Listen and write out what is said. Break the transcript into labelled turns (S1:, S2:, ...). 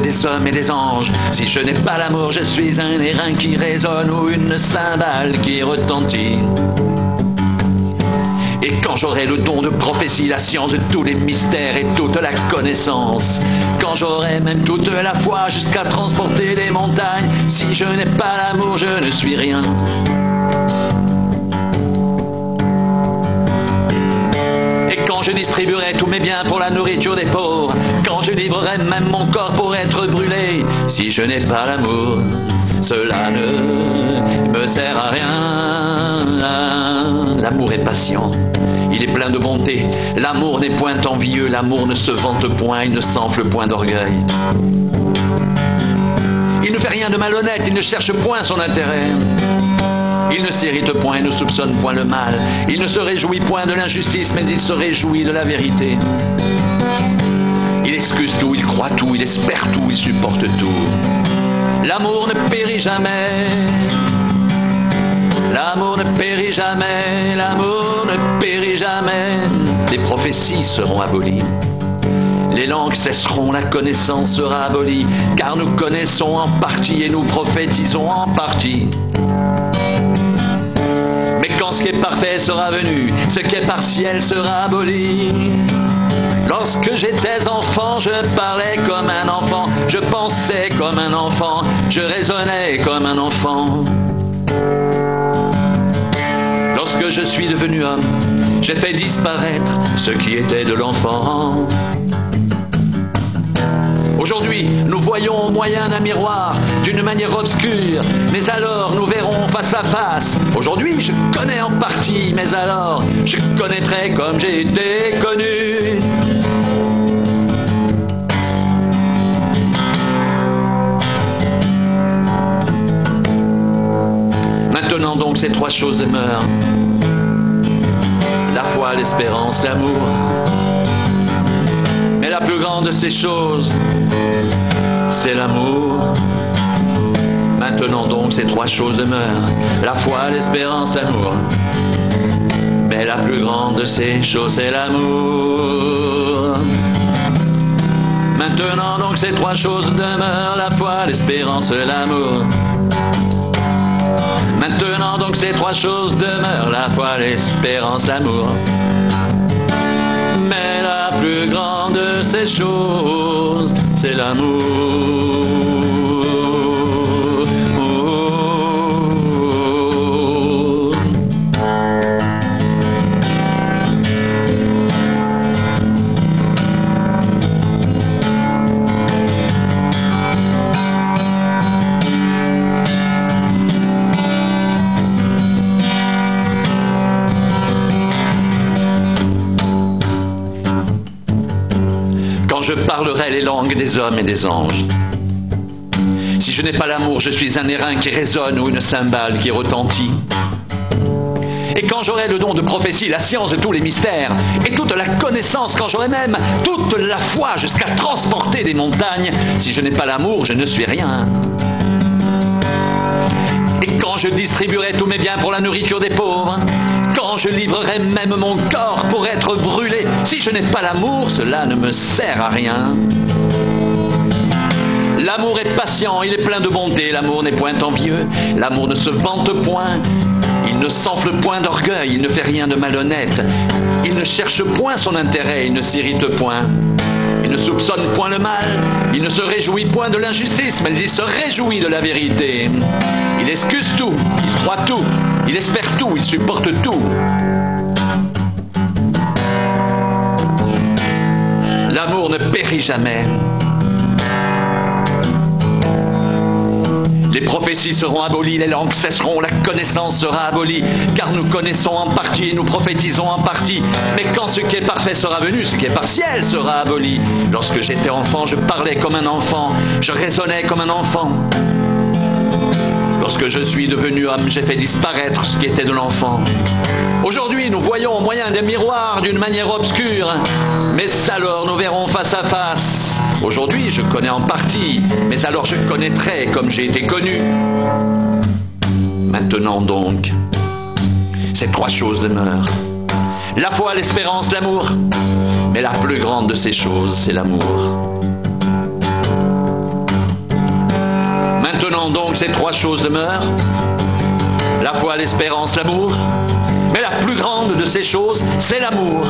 S1: des hommes et des anges. Si je n'ai pas l'amour, je suis un airain qui résonne ou une cymbale qui retentit. Et quand j'aurai le don de prophétie, la science de tous les mystères et toute la connaissance, quand j'aurai même toute la foi jusqu'à transporter des montagnes, si je n'ai pas l'amour, je ne suis rien. Et quand je distribuerai tous mes biens pour la nourriture des pauvres, quand je livrerai même mon corps pour être brûlé, si je n'ai pas l'amour, cela ne me sert à rien. L'amour est patient, il est plein de bonté. L'amour n'est point envieux, l'amour ne se vante point, il ne s'enfle point d'orgueil. Il ne fait rien de malhonnête, il ne cherche point son intérêt. Il ne s'irrite point, il ne soupçonne point le mal. Il ne se réjouit point de l'injustice, mais il se réjouit de la vérité. Il excuse tout, il croit tout, il espère tout, il supporte tout. L'amour ne périt jamais. L'amour ne périt jamais, l'amour ne périt jamais. Les prophéties seront abolies. Les langues cesseront, la connaissance sera abolie. Car nous connaissons en partie et nous prophétisons en partie. Mais quand ce qui est parfait sera venu, ce qui est partiel sera aboli. Lorsque j'étais enfant, je parlais comme un enfant, je pensais comme un enfant, je raisonnais comme un enfant. Lorsque je suis devenu homme, j'ai fait disparaître ce qui était de l'enfant. Aujourd'hui, nous voyons au moyen d'un miroir, d'une manière obscure, mais alors nous verrons face à face. Aujourd'hui, je connais en partie, mais alors je connaîtrai comme j'ai été connu. Maintenant donc, ces trois choses demeurent: la foi, l'espérance, l'amour. Mais la plus grande de ces choses, c'est l'amour. Maintenant donc, ces trois choses demeurent: la foi, l'espérance, l'amour. Mais la plus grande de ces choses, c'est l'amour. Maintenant donc, ces trois choses demeurent: la foi, l'espérance, l'amour. Maintenant donc, ces trois choses demeurent: la foi, l'espérance, l'amour. Mais la plus grande de ces choses, c'est l'amour. Quand je parlerai les langues des hommes et des anges, si je n'ai pas l'amour, je suis un airain qui résonne ou une cymbale qui retentit. Et quand j'aurai le don de prophétie, la science de tous les mystères et toute la connaissance, quand j'aurai même toute la foi jusqu'à transporter des montagnes, si je n'ai pas l'amour, je ne suis rien. Et quand je distribuerai tous mes biens pour la nourriture des pauvres, quand je livrerai même mon corps pour être brûlé, si je n'ai pas l'amour, cela ne me sert à rien. L'amour est patient, il est plein de bonté, l'amour n'est point envieux, l'amour ne se vante point, il ne s'enfle point d'orgueil, il ne fait rien de malhonnête, il ne cherche point son intérêt, il ne s'irrite point, il ne soupçonne point le mal, il ne se réjouit point de l'injustice, mais il se réjouit de la vérité. Il excuse tout, il croit tout, il espère tout, il supporte tout. L'amour ne périt jamais. Les prophéties seront abolies, les langues cesseront, la connaissance sera abolie, car nous connaissons en partie et nous prophétisons en partie. Mais quand ce qui est parfait sera venu, ce qui est partiel sera aboli. Lorsque j'étais enfant, je parlais comme un enfant, je raisonnais comme un enfant. Lorsque je suis devenu homme, j'ai fait disparaître ce qui était de l'enfant. Aujourd'hui, nous voyons au moyen des miroirs d'une manière obscure, mais alors nous verrons face à face. Aujourd'hui, je connais en partie, mais alors je connaîtrai comme j'ai été connu. Maintenant donc, ces trois choses demeurent: la foi, l'espérance, l'amour. Mais la plus grande de ces choses, c'est l'amour. Maintenant donc, ces trois choses demeurent. La foi, l'espérance, l'amour. Mais la plus grande de ces choses, c'est l'amour.